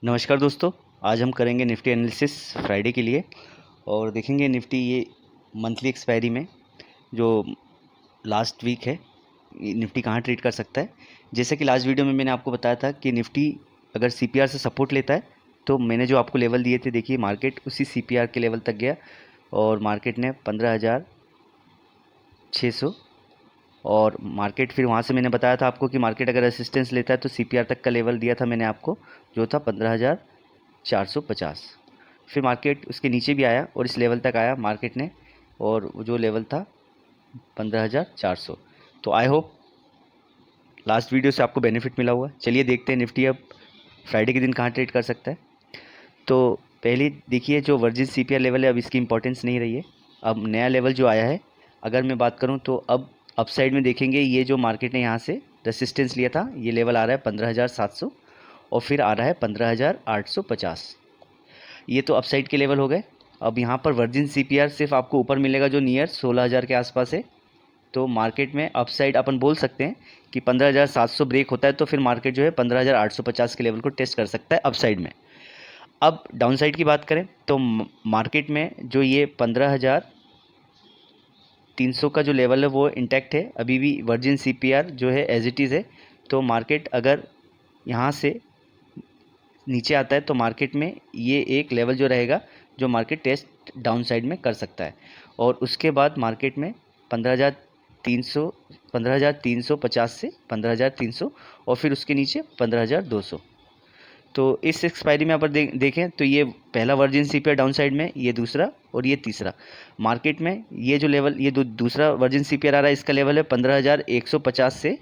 नमस्कार दोस्तों। आज हम करेंगे निफ्टी एनालिसिस फ्राइडे के लिए और देखेंगे निफ्टी ये मंथली एक्सपायरी में जो लास्ट वीक है निफ्टी कहाँ ट्रेड कर सकता है। जैसे कि लास्ट वीडियो में मैंने आपको बताया था कि निफ्टी अगर सीपीआर से सपोर्ट लेता है तो मैंने जो आपको लेवल दिए थे, देखिए मार्केट उसी सीपीआर के लेवल तक गया और मार्केट ने 15,600 और मार्केट फिर वहाँ से मैंने बताया था आपको कि मार्केट अगर रेसिस्टेंस लेता है तो सीपीआर तक का लेवल दिया था मैंने आपको, जो था 15,450। फिर मार्केट उसके नीचे भी आया और इस लेवल तक आया मार्केट ने, और जो लेवल था 15,400। तो आई होप लास्ट वीडियो से आपको बेनिफिट मिला हुआ। चलिए देखते हैं निफ्टी अब फ्राइडे के दिन कहाँ ट्रेड कर सकता है। तो पहले देखिए जो वर्जिन सीपीआर लेवल है अब इसकी इंपॉर्टेंस नहीं रही है। अब नया लेवल जो आया है, अगर मैं बात करूं तो अब अपसाइड में देखेंगे, ये जो मार्केट ने यहाँ से रेसिस्टेंस लिया था ये लेवल आ रहा है 15,700 और फिर आ रहा है 15,850। ये तो अपसाइड के लेवल हो गए। अब यहाँ पर वर्जिन सीपीआर सिर्फ आपको ऊपर मिलेगा जो नियर 16,000 के आसपास है। तो मार्केट में अपसाइड अपन बोल सकते हैं कि 15,700 ब्रेक होता है तो फिर मार्केट जो है 15,850 के लेवल को टेस्ट कर सकता है अपसाइड में। अब डाउन साइड की बात करें तो मार्केट में जो ये 15,300 का जो लेवल है वो इंटैक्ट है, अभी भी वर्जिन सीपीआर जो है एज इट इज़ है। तो मार्केट अगर यहाँ से नीचे आता है तो मार्केट में ये एक लेवल जो रहेगा जो मार्केट टेस्ट डाउन साइड में कर सकता है, और उसके बाद मार्केट में 15,300 15,350 से 15,300 और फिर उसके नीचे 15,200। तो इस एक्सपायरी में अगर देखें तो ये पहला वर्जिन सीपीआर डाउन साइड में, ये दूसरा और ये तीसरा। मार्केट में ये जो लेवल, ये दूसरा वर्जिन सीपीआर आ रहा है, इसका लेवल है 15,150 से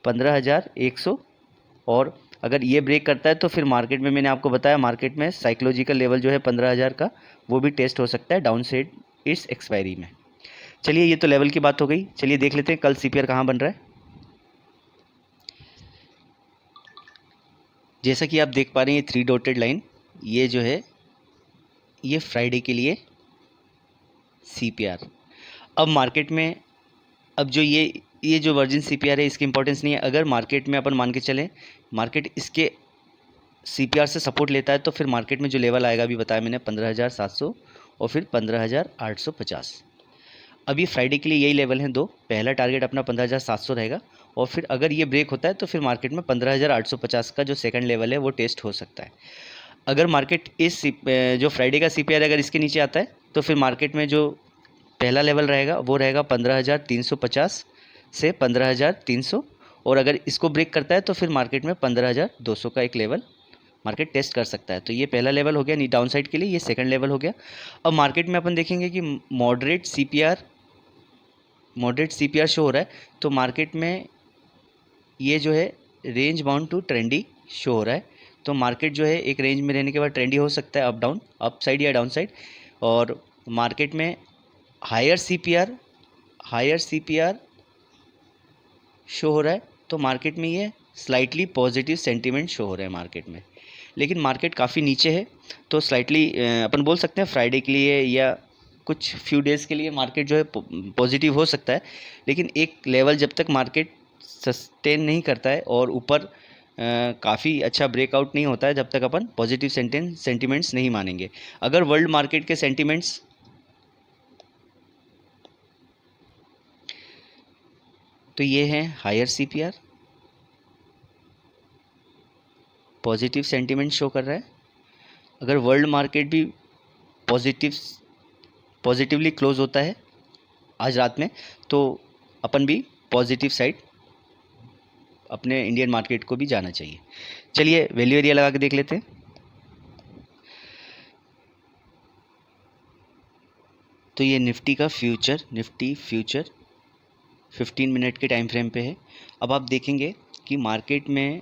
15,100। और अगर ये ब्रेक करता है तो फिर मार्केट में मैंने आपको बताया मार्केट में साइकोलॉजिकल लेवल जो है 15,000 का वो भी टेस्ट हो सकता है डाउन साइड इस एक्सपायरी में। चलिए ये तो लेवल की बात हो गई। चलिए देख लेते हैं कल सीपीआर कहाँ बन रहा है। जैसा कि आप देख पा रहे हैं ये 3 डॉटेड लाइन, ये जो है ये फ्राइडे के लिए सीपीआर। अब मार्केट में अब जो ये जो वर्जिन सीपीआर है इसकी इंपॉर्टेंस नहीं है। अगर मार्केट में अपन मान के चलें मार्केट इसके सीपीआर से सपोर्ट लेता है तो फिर मार्केट में जो लेवल आएगा अभी बताया मैंने 15,700 और फिर 15,850। अभी फ्राइडे के लिए यही लेवल हैं दो। पहला टारगेट अपना 15,700 रहेगा और फिर अगर ये ब्रेक होता है तो फिर मार्केट में 15,850 का जो सेकंड लेवल है वो टेस्ट हो सकता है। अगर मार्केट जो फ्राइडे का सीपीआर अगर इसके नीचे आता है तो फिर मार्केट में जो पहला लेवल रहेगा वो रहेगा 15,350 से 15,300, और अगर इसको ब्रेक करता है तो फिर मार्केट में 15,200 का एक लेवल मार्केट टेस्ट कर सकता है। तो ये पहला लेवल हो गया नी डाउन साइड के लिए, ये सेकंड लेवल हो गया। अब मार्केट में अपन देखेंगे कि मॉडरेट सीपीआर शो हो रहा है, तो मार्केट में ये जो है range bound to trendy show हो रहा है। तो मार्केट जो है एक रेंज में रहने के बाद ट्रेंडी हो सकता है अप डाउन, अप साइड या डाउन साइड। और मार्केट में हायर सीपीआर शो हो रहा है तो मार्केट में ये स्लाइटली पॉजिटिव सेंटीमेंट शो हो रहा है मार्केट में। लेकिन मार्केट काफ़ी नीचे है तो स्लाइटली अपन बोल सकते हैं फ्राइडे के लिए या कुछ फ्यू डेज़ के लिए मार्केट जो है पॉजिटिव हो सकता है। लेकिन एक लेवल जब तक मार्केट सस्टेन नहीं करता है और ऊपर काफ़ी अच्छा ब्रेकआउट नहीं होता है जब तक अपन पॉजिटिव सेंटीमेंट्स नहीं मानेंगे। अगर वर्ल्ड मार्केट के सेंटीमेंट्स तो ये है higher CPR, positive sentiment show कर रहा है। अगर वर्ल्ड मार्केट भी पॉजिटिवली क्लोज होता है आज रात में तो अपन भी पॉजिटिव साइड अपने इंडियन मार्केट को भी जाना चाहिए। चलिए वैल्यू एरिया लगा के देख लेते हैं। तो ये निफ्टी फ्यूचर 15 मिनट के टाइम फ्रेम पे है। अब आप देखेंगे कि मार्केट में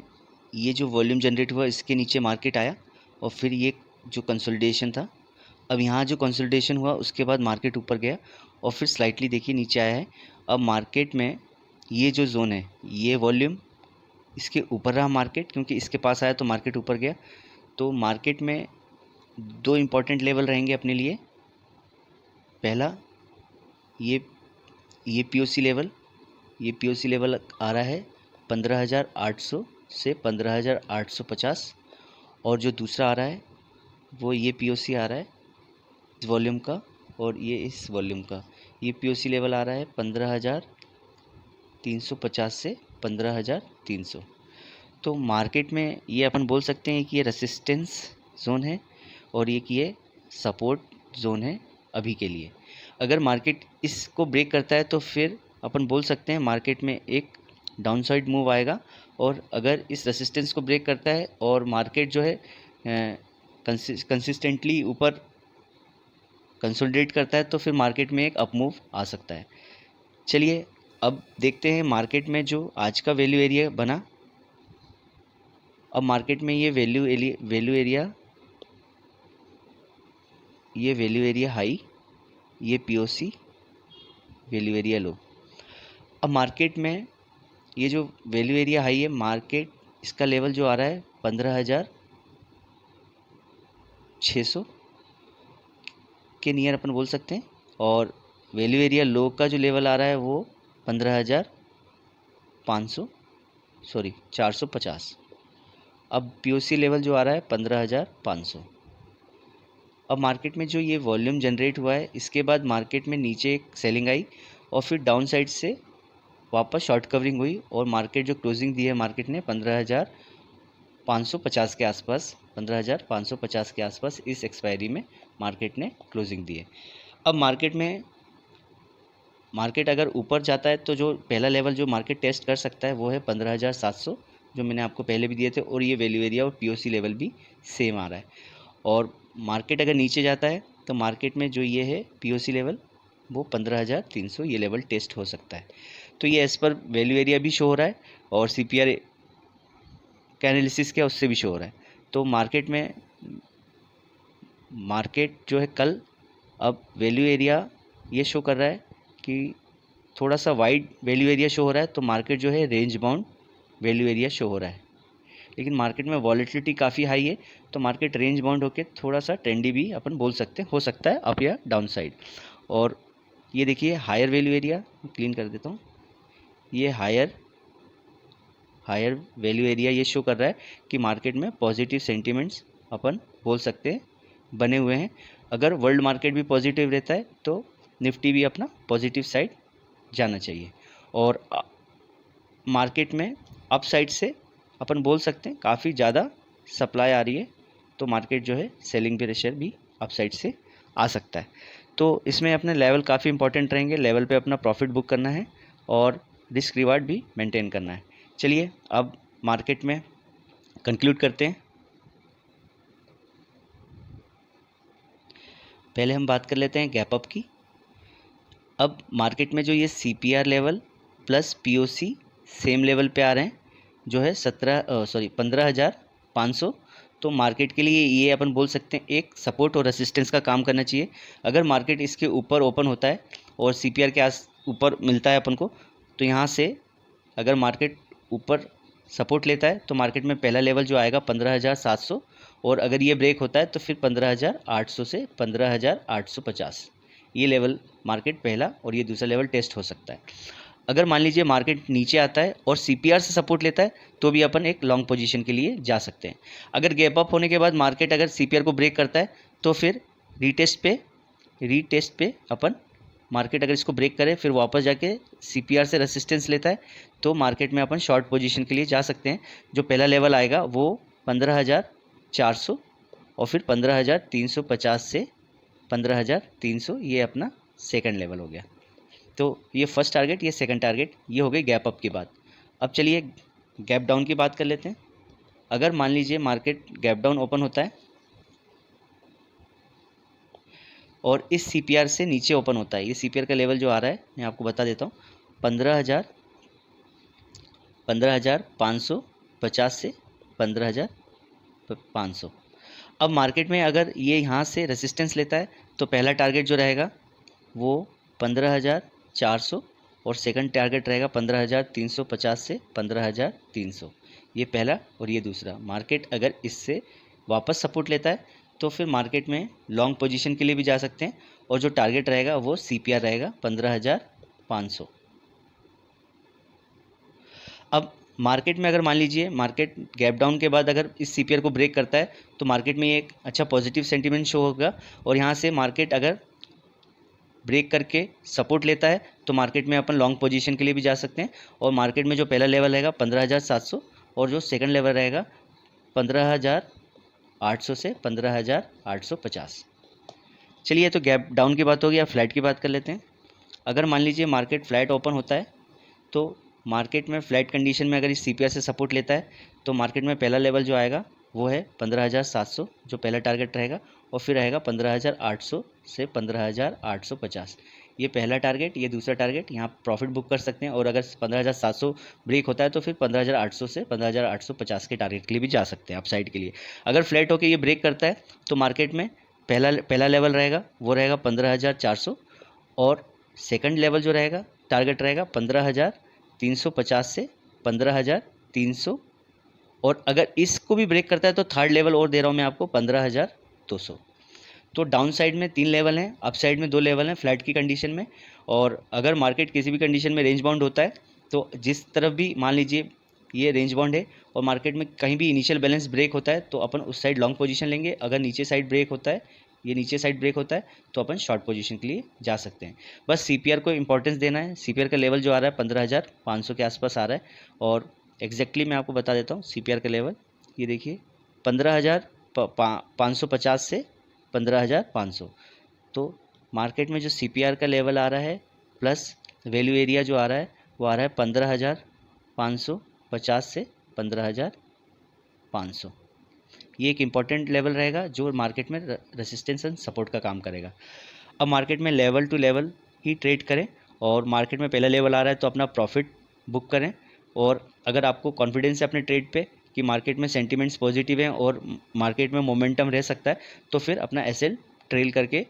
ये जो वॉल्यूम जनरेट हुआ इसके नीचे मार्केट आया और फिर ये जो कंसोलिडेशन था, अब यहाँ जो कंसोलिडेशन हुआ उसके बाद मार्केट ऊपर गया और फिर स्लाइटली देखिए नीचे आया है। अब मार्केट में ये जो जोन है ये वॉल्यूम इसके ऊपर रहा मार्केट, क्योंकि इसके पास आया तो मार्केट ऊपर गया। तो मार्केट में दो इम्पॉर्टेंट लेवल रहेंगे अपने लिए। पहला ये पीओसी लेवल आ रहा है 15,800 से 15,850, और जो दूसरा आ रहा है वो ये पीओसी आ रहा है इस वॉल्यूम का, और ये इस वॉल्यूम का। ये पीओसी लेवल आ रहा है 15,350 से 15,300। तो मार्केट में ये अपन बोल सकते हैं कि ये रेसिस्टेंस जोन है और ये कि ये सपोर्ट जोन है अभी के लिए। अगर मार्केट इसको ब्रेक करता है तो फिर अपन बोल सकते हैं मार्केट में एक डाउनसाइड मूव आएगा, और अगर इस रेसिस्टेंस को ब्रेक करता है और मार्केट जो है कंसिस्टेंटली ऊपर कंसोलिडेट करता है तो फिर मार्केट में एक अप मूव आ सकता है। चलिए अब देखते हैं मार्केट में जो आज का वैल्यू एरिया बना। अब मार्केट में ये वैल्यू एरिया हाई, ये पीओसी वैल्यू एरिया लो। अब मार्केट में ये जो वैल्यू एरिया हाई है, मार्केट इसका लेवल जो आ रहा है 15,600 के नियर अपन बोल सकते हैं, और वैल्यू एरिया लो का जो लेवल आ रहा है वो 450। अब पीओसी लेवल जो आ रहा है 15,500। अब मार्केट में जो ये वॉल्यूम जनरेट हुआ है, इसके बाद मार्केट में नीचे एक सेलिंग आई और फिर डाउन साइड से वापस शॉर्ट कवरिंग हुई, और मार्केट जो क्लोजिंग दी है मार्केट ने 15,550 के आसपास, 15,550 के आसपास इस एक्सपायरी में मार्केट ने क्लोजिंग दी है। अब मार्केट अगर ऊपर जाता है तो जो पहला लेवल जो मार्केट टेस्ट कर सकता है वो है 15,700, जो मैंने आपको पहले भी दिए थे, और ये वैल्यू एरिया और पीओसी लेवल भी सेम आ रहा है। और मार्केट अगर नीचे जाता है तो मार्केट में जो ये है पीओसी लेवल वो 15,300 ये लेवल टेस्ट हो सकता है। तो ये एज पर वैल्यू एरिया भी शो हो रहा है और सीपीआर का एनालिसिस क्या उससे भी शो हो रहा है। तो मार्केट जो है कल अब वैल्यू एरिया ये शो कर रहा है कि थोड़ा सा वाइड वैल्यू एरिया शो हो रहा है, तो मार्केट जो है range bound value area show हो रहा है। लेकिन मार्केट में वॉलेटिलिटी काफ़ी हाई है, तो मार्केट रेंज बाउंड होकर थोड़ा सा ट्रेंडी भी अपन बोल सकते हैं, हो सकता है अप या डाउन साइड। और ये देखिए हायर वैल्यू एरिया क्लीन कर देता हूँ, ये हायर वैल्यू एरिया ये शो कर रहा है कि मार्केट में पॉजिटिव सेंटिमेंट्स अपन बोल सकते हैं बने हुए हैं। अगर वर्ल्ड मार्केट भी पॉजिटिव रहता है तो निफ्टी भी अपना पॉजिटिव साइड जाना चाहिए। और मार्केट में अप साइड से अपन बोल सकते हैं काफ़ी ज़्यादा सप्लाई आ रही है, तो मार्केट जो है सेलिंग प्रेशर भी अप साइड से आ सकता है। तो इसमें अपने लेवल काफ़ी इंपॉर्टेंट रहेंगे, लेवल पे अपना प्रॉफिट बुक करना है और रिस्क रिवार्ड भी मेंटेन करना है। चलिए अब मार्केट में कंक्लूड करते हैं। पहले हम बात कर लेते हैं गैप अप की। अब मार्केट में जो ये CPR level plus POC same level पे आ रहे हैं, जो है 15,500। तो मार्केट के लिए ये अपन बोल सकते हैं एक सपोर्ट और रेसिस्टेंस का काम करना चाहिए। अगर मार्केट इसके ऊपर ओपन होता है और सीपीआर के ऊपर मिलता है अपन को, तो यहाँ से अगर मार्केट ऊपर सपोर्ट लेता है तो मार्केट में पहला लेवल जो आएगा 15,700, और अगर ये ब्रेक होता है तो फिर 15,800 से 15,850 ये लेवल मार्केट पहला और ये दूसरा लेवल टेस्ट हो सकता है। अगर मान लीजिए मार्केट नीचे आता है और सीपीआर से सपोर्ट लेता है तो भी अपन एक लॉन्ग पोजीशन के लिए जा सकते हैं। अगर गैप अप होने के बाद मार्केट अगर सीपीआर को ब्रेक करता है तो फिर रीटेस्ट पे अपन मार्केट अगर इसको ब्रेक करे फिर वापस जाके सीपीआर से रेसिस्टेंस लेता है तो मार्केट में अपन शॉर्ट पोजीशन के लिए जा सकते हैं। जो पहला लेवल आएगा वो 15,400 और फिर 15,350 से 15,300 ये अपना सेकंड लेवल हो गया। तो ये फर्स्ट टारगेट, ये सेकंड टारगेट, ये हो गई गैप अप की बात। अब चलिए गैप डाउन की बात कर लेते हैं। अगर मान लीजिए मार्केट गैप डाउन ओपन होता है और इस सीपीआर से नीचे ओपन होता है, ये सीपीआर का लेवल जो आ रहा है मैं आपको बता देता हूँ, 15,550 से 15,500। अब मार्केट में अगर ये यहाँ से रेसिस्टेंस लेता है तो पहला टारगेट जो रहेगा वो 15,400 और सेकंड टारगेट रहेगा 15,350 से 15,300। ये पहला और ये दूसरा। मार्केट अगर इससे वापस सपोर्ट लेता है तो फिर मार्केट में लॉन्ग पोजीशन के लिए भी जा सकते हैं, और जो टारगेट रहेगा वो सीपीआर रहेगा 15,500। अब मार्केट में अगर मान लीजिए मार्केट गैप डाउन के बाद अगर इस सीपीआर को ब्रेक करता है तो मार्केट में एक अच्छा पॉजिटिव सेंटीमेंट शो होगा, और यहाँ से मार्केट अगर ब्रेक करके सपोर्ट लेता है तो मार्केट में अपन लॉन्ग पोजीशन के लिए भी जा सकते हैं। और मार्केट में जो पहला लेवल रहेगा 15,700 और जो सेकंड लेवल रहेगा 15,800 से 15,850। चलिए, तो गैप डाउन की बात होगी, अब फ्लैट की बात कर लेते हैं। अगर मान लीजिए मार्केट फ्लैट ओपन होता है तो मार्केट में फ्लैट कंडीशन में अगर इस सीपीआर से सपोर्ट लेता है तो मार्केट में पहला लेवल जो आएगा वो है 15,700 जो पहला टारगेट रहेगा, और फिर रहेगा 15,800 से 15,850। ये पहला टारगेट, ये दूसरा टारगेट, यहाँ प्रॉफिट बुक कर सकते हैं। और अगर 15,700 ब्रेक होता है तो फिर 15,800 से 15,850 के टारगेट के लिए भी जा सकते हैं अपसाइड के लिए। अगर फ्लैट होकर ये ब्रेक करता है तो मार्केट में पहला लेवल रहेगा वो रहेगा 15,400, और सेकंड लेवल जो रहेगा टारगेट रहेगा 15,350 से 15,300, और अगर इसको भी ब्रेक करता है तो थर्ड लेवल और दे रहा हूँ मैं आपको 15,200। तो डाउन साइड में 3 लेवल हैं, अप साइड में 2 लेवल हैं फ्लैट की कंडीशन में। और अगर मार्केट किसी भी कंडीशन में रेंज बाउंड होता है तो जिस तरफ भी मान लीजिए ये रेंज बाउंड है और मार्केट में कहीं भी इनिशियल बैलेंस ब्रेक होता है तो अपन उस साइड लॉन्ग पोजीशन लेंगे। अगर नीचे साइड ब्रेक होता है, ये नीचे साइड ब्रेक होता है तो अपन शॉर्ट पोजीशन के लिए जा सकते हैं। बस सीपीआर को इंपॉर्टेंस देना है। सीपीआर का लेवल जो आ रहा है 15,500 के आसपास आ रहा है, और एग्जैक्टली मैं आपको बता देता हूँ सीपीआर का लेवल। ये देखिए 15,550 से 15,500। तो मार्केट में जो सीपीआर का लेवल आ रहा है प्लस वैल्यू एरिया जो आ रहा है वो आ रहा है 15,550 से 15,500। ये एक इम्पॉर्टेंट लेवल रहेगा जो मार्केट में रेसिस्टेंस एंड सपोर्ट का काम करेगा। अब मार्केट में लेवल टू लेवल ही ट्रेड करें, और मार्केट में पहला लेवल आ रहा है तो अपना प्रॉफिट बुक करें। और अगर आपको कॉन्फिडेंस है अपने ट्रेड पे कि मार्केट में सेंटीमेंट्स पॉजिटिव हैं और मार्केट में मोमेंटम रह सकता है तो फिर अपना एसएल ट्रेल करके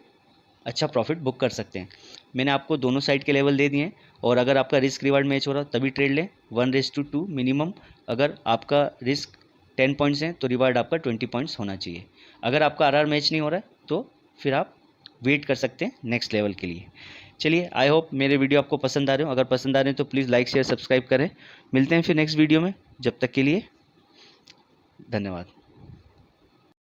अच्छा प्रॉफिट बुक कर सकते हैं। मैंने आपको दोनों साइड के लेवल दे दिए हैं, और अगर आपका रिस्क रिवार्ड मैच हो रहा तभी ट्रेड लें 1:2 मिनिमम। अगर आपका रिस्क 10 पॉइंट्स हैं तो रिवार्ड आपका 20 पॉइंट्स होना चाहिए। अगर आपका आरआर मैच नहीं हो रहा है तो फिर आप वेट कर सकते हैं नेक्स्ट लेवल के लिए। चलिए, आई होप मेरे वीडियो आपको पसंद आ रहे हो। अगर पसंद आ रहे हैं तो प्लीज़ लाइक शेयर सब्सक्राइब करें। मिलते हैं फिर नेक्स्ट वीडियो में, जब तक के लिए धन्यवाद।